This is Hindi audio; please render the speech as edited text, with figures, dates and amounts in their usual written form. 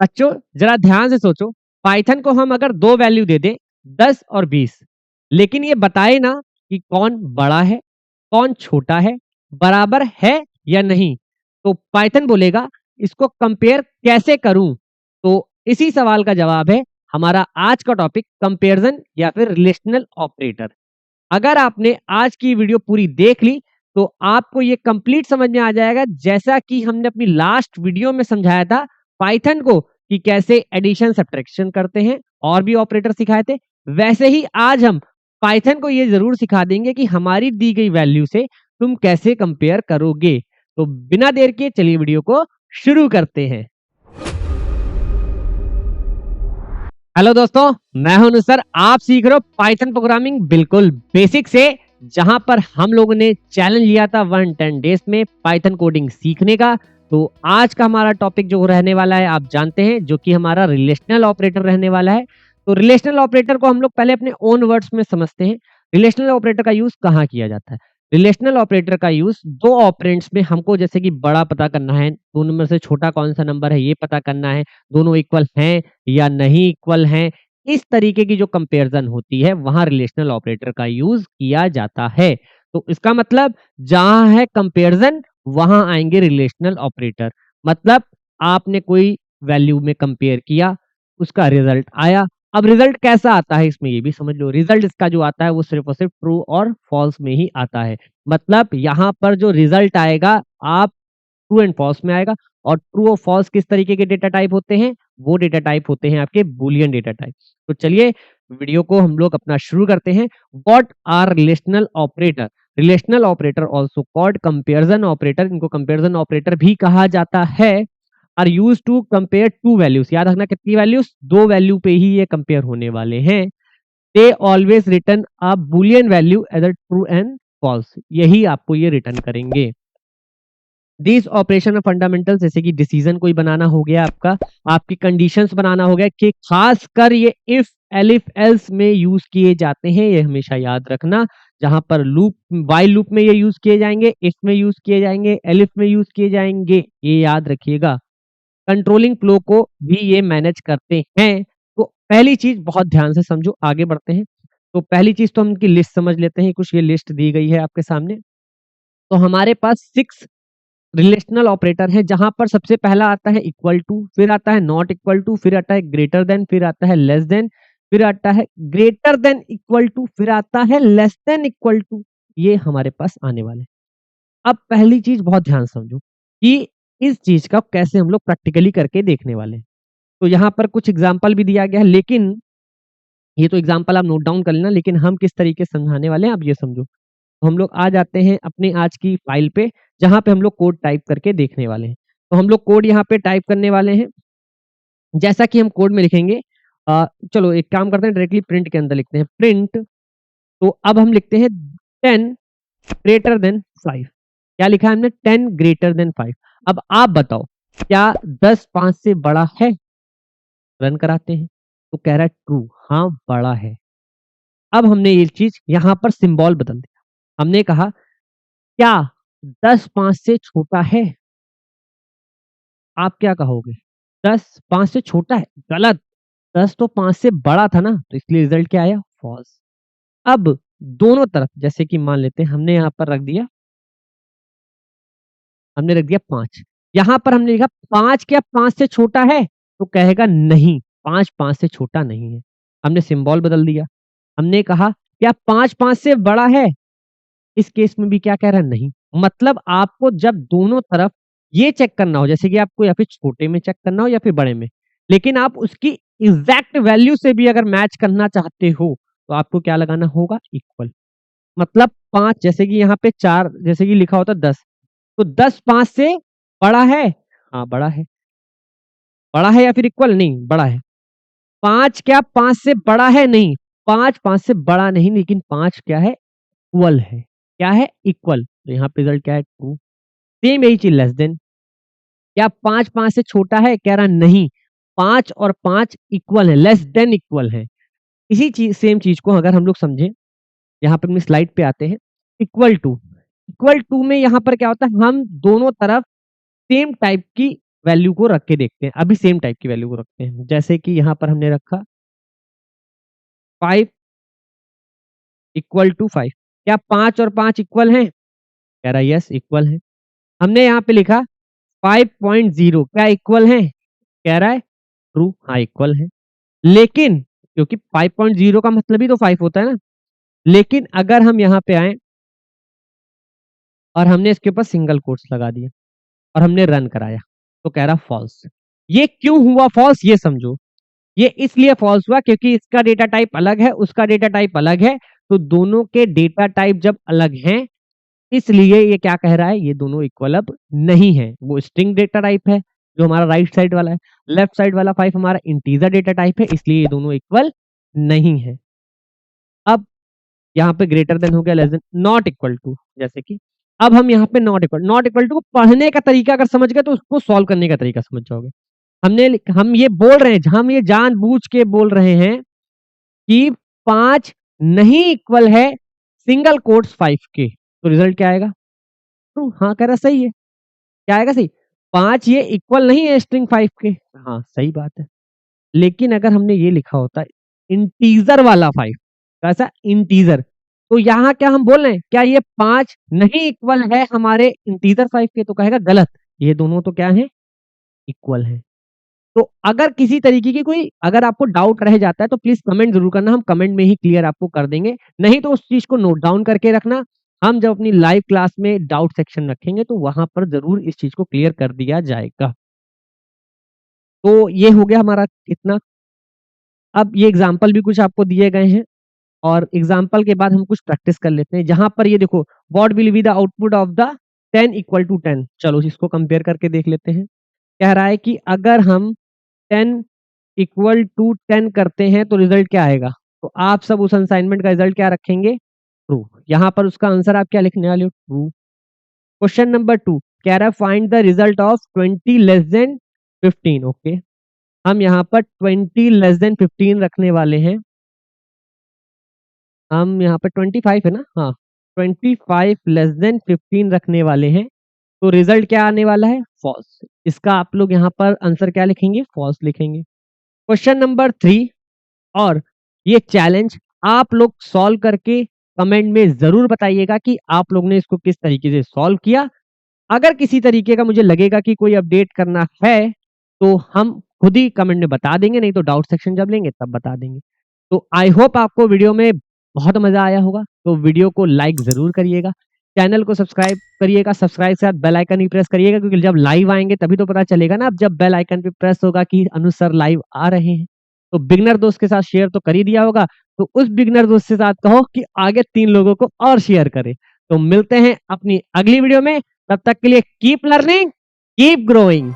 बच्चों जरा ध्यान से सोचो, पाइथन को हम अगर दो वैल्यू दे दें 10 और 20, लेकिन ये बताए ना कि कौन बड़ा है कौन छोटा है, बराबर है या नहीं, तो पाइथन बोलेगा इसको कंपेयर कैसे करूं। तो इसी सवाल का जवाब है हमारा आज का टॉपिक, कंपेरिजन या फिर रिलेशनल ऑपरेटर। अगर आपने आज की वीडियो पूरी देख ली तो आपको ये कंप्लीट समझ में आ जाएगा, जैसा कि हमने अपनी लास्ट वीडियो में समझाया था पाइथन को कि कैसे एडिशन सब्ट्रैक्शन करते हैं और भी ऑपरेटर सिखाए थे, वैसे ही आज हम पाइथन को ये जरूर सिखा देंगे कि हमारी दी गई वैल्यू से तुम कैसे कंपेयर करोगे। तो बिना देर के चलिए वीडियो को शुरू करते हैं। हेलो दोस्तों, मैं हूं नुसर। आप सीख रहे हो पाइथन प्रोग्रामिंग बिल्कुल बेसिक से, जहां पर हम लोगों ने चैलेंज लिया था 110 डेज में पाइथन कोडिंग सीखने का। तो आज का हमारा टॉपिक जो रहने वाला है आप जानते हैं, जो कि हमारा रिलेशनल ऑपरेटर रहने वाला है। तो रिलेशनल ऑपरेटर को हम लोग पहले अपने ओन वर्ड्स में समझते हैं। रिलेशनल ऑपरेटर का यूज कहाँ किया जाता है? रिलेशनल ऑपरेटर का यूज दो ऑपरेंड्स में, हमको जैसे कि बड़ा पता करना है, दोनों में से छोटा कौन सा नंबर है ये पता करना है, दोनों इक्वल हैं या नहीं इक्वल हैं, इस तरीके की जो कंपैरिजन होती है वहां रिलेशनल ऑपरेटर का यूज किया जाता है। तो इसका मतलब जहां है कंपैरिजन वहां आएंगे रिलेशनल ऑपरेटर। मतलब आपने कोई वैल्यू में कंपेयर किया, उसका रिजल्ट आया। अब रिजल्ट कैसा आता है इसमें ये भी समझ लो। रिजल्ट इसका जो आता है वो सिर्फ और सिर्फ ट्रू और फॉल्स में ही आता है। मतलब यहाँ पर जो रिजल्ट आएगा आप ट्रू एंड फॉल्स में आएगा। और ट्रू और फॉल्स किस तरीके के डेटा टाइप होते हैं? वो डेटा टाइप होते हैं आपके बूलियन डेटा टाइप। तो चलिए वीडियो को हम लोग अपना शुरू करते हैं। What are relational operator? Relational operator also called comparison operator, इनको कंपेरिजन ऑपरेटर भी कहा जाता है, are use to compare two values. याद रखना कितनी वैल्यूज? दो वैल्यू पे ही ये कंपेयर होने वाले हैं। They always return a boolean value as true and false, यही आपको ये रिटर्न करेंगे। दिस ऑपरेशन फंडामेंटल, जैसे कि डिसीजन कोई बनाना हो गया आपका, आपकी कंडीशंस बनाना हो गया, कि खास कर ये इफ एलिफ एल्स में यूज किए जाते हैं, ये हमेशा याद रखना। जहां पर लूप, वाइल लूप में ये यूज किए जाएंगे, इफ में यूज किए जाएंगे, एलिफ में यूज किए जाएंगे, ये याद रखिएगा। कंट्रोलिंग फ्लो को भी ये मैनेज करते हैं। तो पहली चीज बहुत ध्यान से समझो, आगे बढ़ते हैं। तो पहली चीज तो हम इनकी लिस्ट समझ लेते हैं। कुछ ये लिस्ट दी गई है आपके सामने। तो हमारे पास 6 रिलेशनल ऑपरेटर है, जहां पर सबसे पहला आता है इक्वल टू, फिर आता है नॉट इक्वल टू, फिर आता है ग्रेटर देन, फिर आता है लेस देन, फिर आता है ग्रेटर देन इक्वल टू, फिर आता है लेस देन इक्वल टू। ये हमारे पास आने वाले हैं। अब पहली चीज बहुत ध्यान से समझो कि इस चीज का कैसे हम लोग प्रैक्टिकली करके देखने वाले हैं। तो यहाँ पर कुछ एग्जाम्पल भी दिया गया है, लेकिन ये तो एग्जाम्पल आप नोट डाउन कर लेना, लेकिन हम किस तरीके से समझाने वाले हैं आप ये समझो। तो हम लोग आ जाते हैं अपने आज की फाइल पे, जहाँ पे हम लोग कोड टाइप करके देखने वाले हैं। तो हम लोग कोड यहाँ पे टाइप करने वाले हैं। जैसा कि हम कोड में लिखेंगे, चलो एक काम करते हैं, डायरेक्टली प्रिंट के अंदर लिखते हैं। प्रिंट, तो अब हम लिखते हैं 10 ग्रेटर देन 5। क्या लिखा है हमने? 10 ग्रेटर देन 5। अब आप बताओ क्या 10 5 से बड़ा है? रन कराते हैं तो कह रहा है ट्रू, हाँ बड़ा है। अब हमने ये चीज यहाँ पर सिंबल बदल दिया। हमने कहा क्या 10 5 से छोटा है? आप क्या कहोगे? 10 5 से छोटा है? गलत। 10 तो 5 से बड़ा था ना, तो इसलिए रिजल्ट क्या आया? फॉल्स। अब दोनों तरफ, जैसे कि मान लेते हैं हमने यहाँ पर रख दिया, हमने रख दिया 5। यहाँ पर हमने लिखा 5 क्या 5 से छोटा है? तो कहेगा नहीं, 5 5 से छोटा नहीं है। हमने सिंबल बदल दिया। हमने कहा क्या 5 5 से बड़ा है? इस केस में भी क्या कह रहा है? नहीं। मतलब आपको जब दोनों तरफ ये चेक करना हो, जैसे कि आपको या फिर छोटे में चेक करना हो या फिर बड़े में, लेकिन आप उसकी एग्जैक्ट वैल्यू से भी अगर मैच करना चाहते हो तो आपको क्या लगाना होगा? इक्वल। मतलब 5, जैसे कि यहाँ पे 4 जैसे कि लिखा होता 10, तो 10 5 से बड़ा है? हाँ बड़ा है। बड़ा है या फिर इक्वल? नहीं, बड़ा है। 5 क्या 5 से बड़ा है? नहीं, 5 5 से बड़ा नहीं, लेकिन 5 क्या है? इक्वल है। क्या है? इक्वल। तो यहाँ पे रिजल्ट क्या है? ट्रू। सेम यही चीज लेस देन। क्या 5 5 से छोटा है? कह रहा नहीं, 5 और 5 इक्वल है, लेस देन इक्वल है। इसी चीज, सेम चीज को अगर हम लोग समझें, यहाँ पे अपनी स्लाइड पे आते हैं। इक्वल टू, इक्वल टू में यहाँ पर क्या होता है? हम दोनों तरफ सेम टाइप की वैल्यू को रख के देखते हैं। अभी सेम टाइप की वैल्यू को रखते हैं। जैसे कि यहाँ पर हमने रखा 5 इक्वल टू 5। क्या 5 और 5 इक्वल हैं? कह रहा है यस इक्वल हैं। हमने यहाँ पे लिखा 5.0 क्या इक्वल हैं? कह रहा है ट्रू, हाँ इक्वल हैं। लेकिन क्योंकि 5.0 का मतलब ही तो 5 होता है ना। लेकिन अगर हम यहाँ पे आए और हमने इसके ऊपर सिंगल कोट्स लगा दिए और हमने रन कराया तो कह रहा फॉल्स। ये क्यों हुआ फॉल्स ये समझो। ये इसलिए फॉल्स हुआ क्योंकि इसका डेटा टाइप अलग है, उसका डेटा टाइप अलग है। तो दोनों के डेटा टाइप जब अलग हैं इसलिए ये क्या कह रहा है, ये दोनों इक्वल अब नहीं है। वो स्ट्रिंग डेटा टाइप है जो हमारा राइट साइड वाला है, लेफ्ट साइड वाला 5 हमारा इंटीजर डेटा टाइप है, इसलिए ये दोनों इक्वल नहीं है। अब यहाँ पे ग्रेटर देन हो गया, less than, not equal to. जैसे कि अब हम यहाँ पे नॉट इक्वल टू को पढ़ने का तरीका अगर समझ गए तो उसको सॉल्व करने का तरीका समझ जाओगे। हम ये बोल रहे हैं, हम ये जानबूझ के बोल रहे हैं कि 5 नहीं इक्वल है सिंगल कोट्स 5 के, तो रिजल्ट क्या आएगा? ट्रू, हाँ कह रहा सही है। क्या आएगा सही? 5 ये इक्वल नहीं है स्ट्रिंग 5 के, हाँ सही बात है। लेकिन अगर हमने ये लिखा होता इंटीजर वाला 5, कैसा इंटीजर, तो यहाँ क्या हम बोल रहे हैं, क्या ये 5 नहीं इक्वल है हमारे इंटीजर 5 के? तो कहेगा गलत, ये दोनों तो क्या है, इक्वल है। तो अगर किसी तरीके की कोई अगर आपको डाउट रह जाता है तो प्लीज कमेंट जरूर करना, हम कमेंट में ही क्लियर आपको कर देंगे। नहीं तो उस चीज को नोट डाउन करके रखना, हम जब अपनी लाइव क्लास में डाउट सेक्शन रखेंगे तो वहां पर जरूर इस चीज को क्लियर कर दिया जाएगा। तो ये हो गया हमारा कितना। अब ये एग्जाम्पल भी कुछ आपको दिए गए हैं और एग्जाम्पल के बाद हम कुछ प्रैक्टिस कर लेते हैं। जहां पर ये देखो what will be the output of the 10 equal to 10, चलो इसको कंपेयर करके देख लेते हैं। कह रहा है कि अगर हम 10 इक्वल टू 10 करते हैं तो रिजल्ट क्या आएगा? तो आप सब उस असाइनमेंट का रिजल्ट क्या रखेंगे? ट्रू। यहाँ पर उसका आंसर आप क्या लिखने वाले हो? ट्रू। क्वेश्चन नंबर 2 कह रहा है find the result of 20 less than 15। Okay, हम यहाँ पर 20 लेस देन 15 रखने वाले हैं। हम यहाँ पर 25 है ना, हाँ 25 लेस देन 15 रखने वाले हैं। तो रिजल्ट क्या आने वाला है? फॉल्स। इसका आप लोग यहाँ पर आंसर क्या लिखेंगे? फॉल्स लिखेंगे। क्वेश्चन नंबर 3 और ये चैलेंज आप लोग सॉल्व करके कमेंट में जरूर बताइएगा कि आप लोग ने इसको किस तरीके से सॉल्व किया। अगर किसी तरीके का मुझे लगेगा कि कोई अपडेट करना है तो हम खुद ही कमेंट में बता देंगे, नहीं तो डाउट सेक्शन जब लेंगे तब बता देंगे। तो आई होप आपको वीडियो में बहुत मजा आया होगा। तो वीडियो को लाइक जरूर करिएगा, चैनल को सब्सक्राइब करिएगा, सब्सक्राइब के साथ बेल आइकन ही प्रेस करिएगा क्योंकि जब लाइव आएंगे तभी तो पता चलेगा ना। अब जब बेल आइकन पे प्रेस होगा कि अनुज सर लाइव आ रहे हैं, तो बिगनर दोस्त के साथ शेयर तो कर ही दिया होगा, तो उस बिगनर दोस्त के साथ कहो कि आगे 3 लोगों को और शेयर करे। तो मिलते हैं अपनी अगली वीडियो में, तब तक के लिए कीप लर्निंग कीप ग्रोइंग।